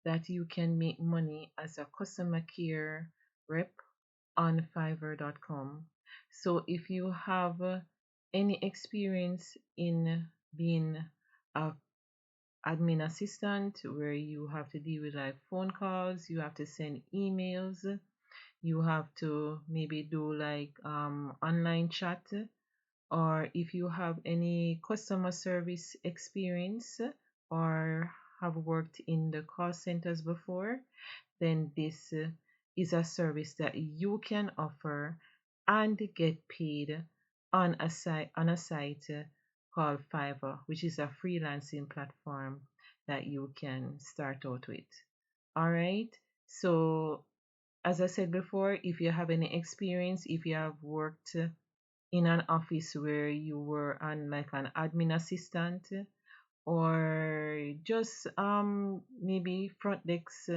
that you can make money as a customer care rep on Fiverr.com. So if you have any experience in being a admin assistant where you have to deal with like phone calls, you have to send emails, you have to maybe do like online chat, or if you have any customer service experience or have worked in the call centers before, then this is a service that you can offer and get paid on a site called Fiverr, which is a freelancing platform that you can start out with. All right. So as I said before, if you have any experience, if you have worked in an office where you were on like an admin assistant, or just maybe front desk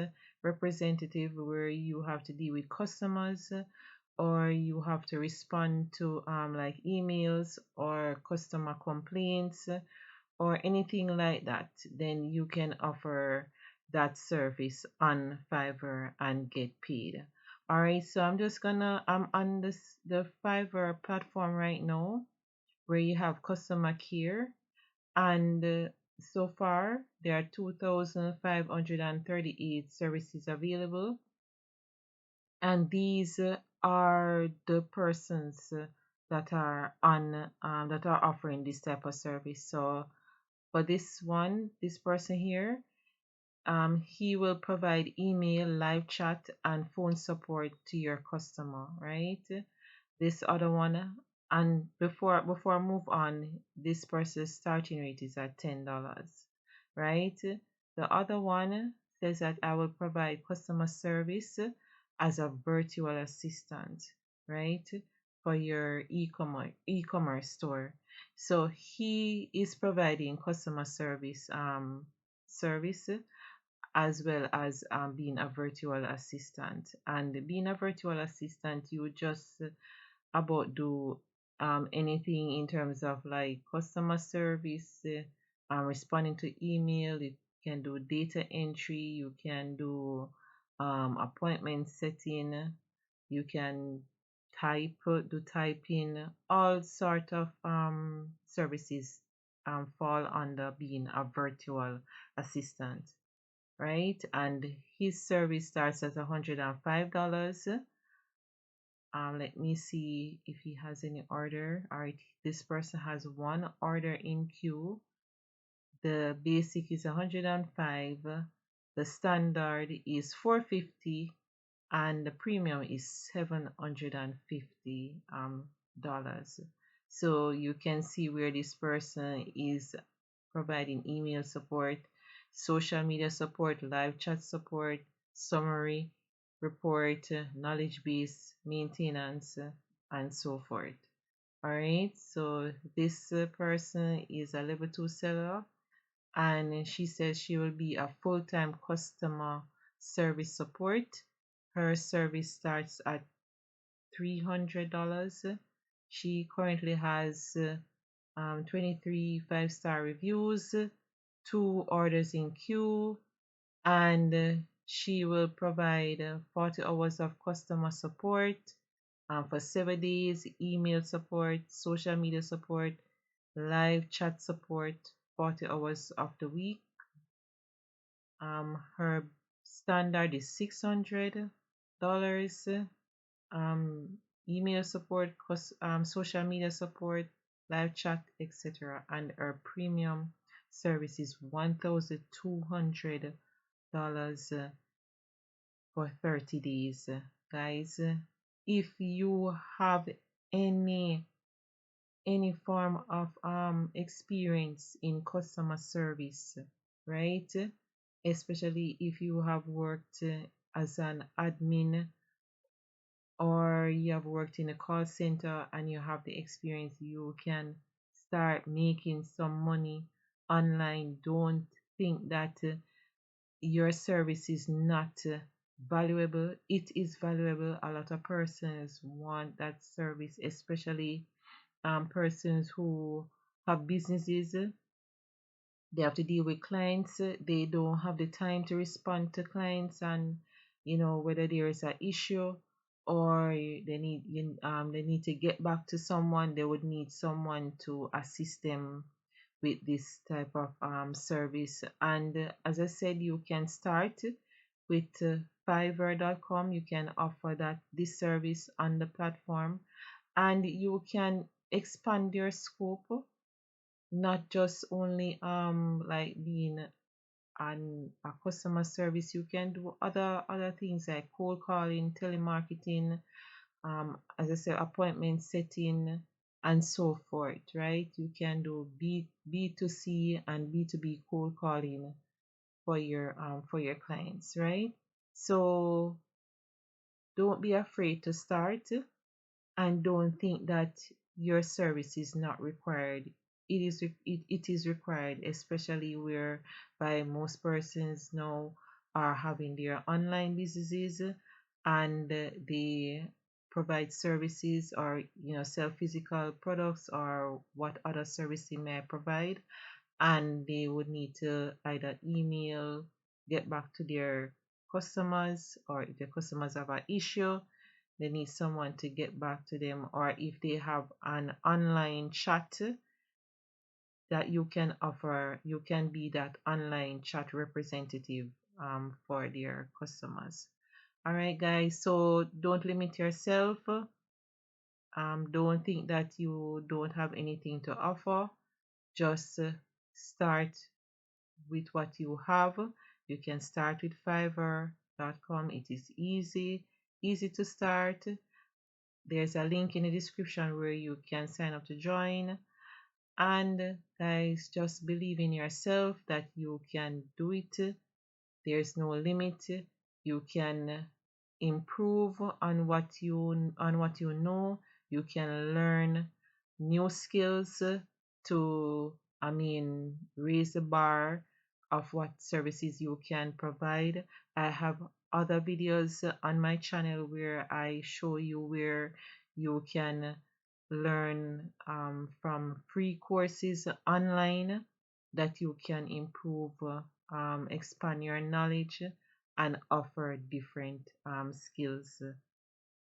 representative where you have to deal with customers, or you have to respond to like emails or customer complaints or anything like that, then you can offer that service on Fiverr and get paid. All right, so I'm on the Fiverr platform right now where you have customer care, and so far there are 2,538 services available, and these are the persons that are offering this type of service. So for this person here, he will provide email, live chat, and phone support to your customer, right? This other one, and before I move on, this person's starting rate is at $10, right? The other one says that I will provide customer service as a virtual assistant, right? For your e-commerce store. So he is providing customer service as well as being a virtual assistant. And being a virtual assistant, you just about do anything in terms of like customer service, responding to email. You can do data entry, you can do appointment setting, you can do typing, all sort of services fall under being a virtual assistant, right? And his service starts at $105. Let me see if he has any order. All right, this person has one order in queue. The basic is 105, the standard is 450, and the premium is $750 dollars. So you can see where this person is providing email support, social media support, live chat support, summary, report, knowledge base, maintenance, and so forth. All right, so this person is a level 2 seller, and she says she will be a full-time customer service support. Her service starts at $300. She currently has 23 5-star reviews, two orders in queue, and she will provide 40 hours of customer support for 7 days, email support, social media support, live chat support, 40 hours of the week. Her standard is $600. Um, Email support, social media support, live chat, etc. And our premium service is $1,200 for 30 days. Guys, if you have any any form of experience in customer service, right? Especially if you have worked as an admin, or you have worked in a call center and you have the experience, you can start making some money online. Don't think that your service is not valuable. It is valuable. A lot of persons want that service, especially persons who have businesses They have to deal with clients. They don't have the time to respond to clients, and whether there is an issue or they need to get back to someone. They would need someone to assist them with this type of service. And as I said, you can start with Fiverr.com. You can offer that this service on the platform, and you can expand your scope, not just only like being an a customer service. You can do other things like cold calling, telemarketing, as I said, appointment setting, and so forth, right? You can do B2C and B2B cold calling for your clients, right? So don't be afraid to start, and don't think that your service is not required. It is required, especially where by most persons now are having their online businesses, and they provide services, or sell physical products or what other service they may provide, and they would need to either email, get back to their customers, or if the customers have an issue, they need someone to get back to them, or if they have an online chat that you can offer, you can be that online chat representative for their customers. All right, guys, so don't limit yourself. Don't think that you don't have anything to offer. Just start with what you have. You can start with Fiverr.com. It is easy to start. There's a link in the description where you can sign up to join. And guys, just believe in yourself that you can do it. There's no limit. You can improve on what you know. You can learn new skills to, raise the bar of what services you can provide. I have other videos on my channel where I show you where you can learn from free courses online that you can improve, expand your knowledge, and offer different skills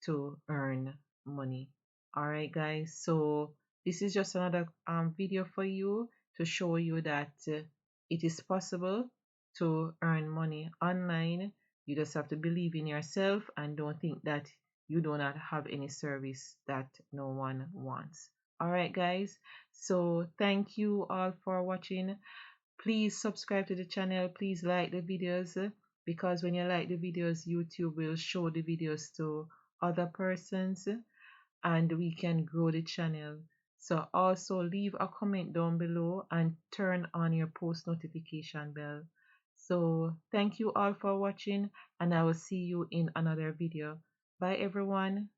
to earn money. All right, guys. So this is just another video for you to show you that it is possible to earn money online. You just have to believe in yourself, and don't think that you do not have any service that no one wants. All right, guys. So thank you all for watching. Please subscribe to the channel. Please like the videos, because when you like the videos, YouTube will show the videos to other persons, and we can grow the channel. So also leave a comment down below and turn on your post notification bell. So thank you all for watching, and I will see you in another video. Bye everyone.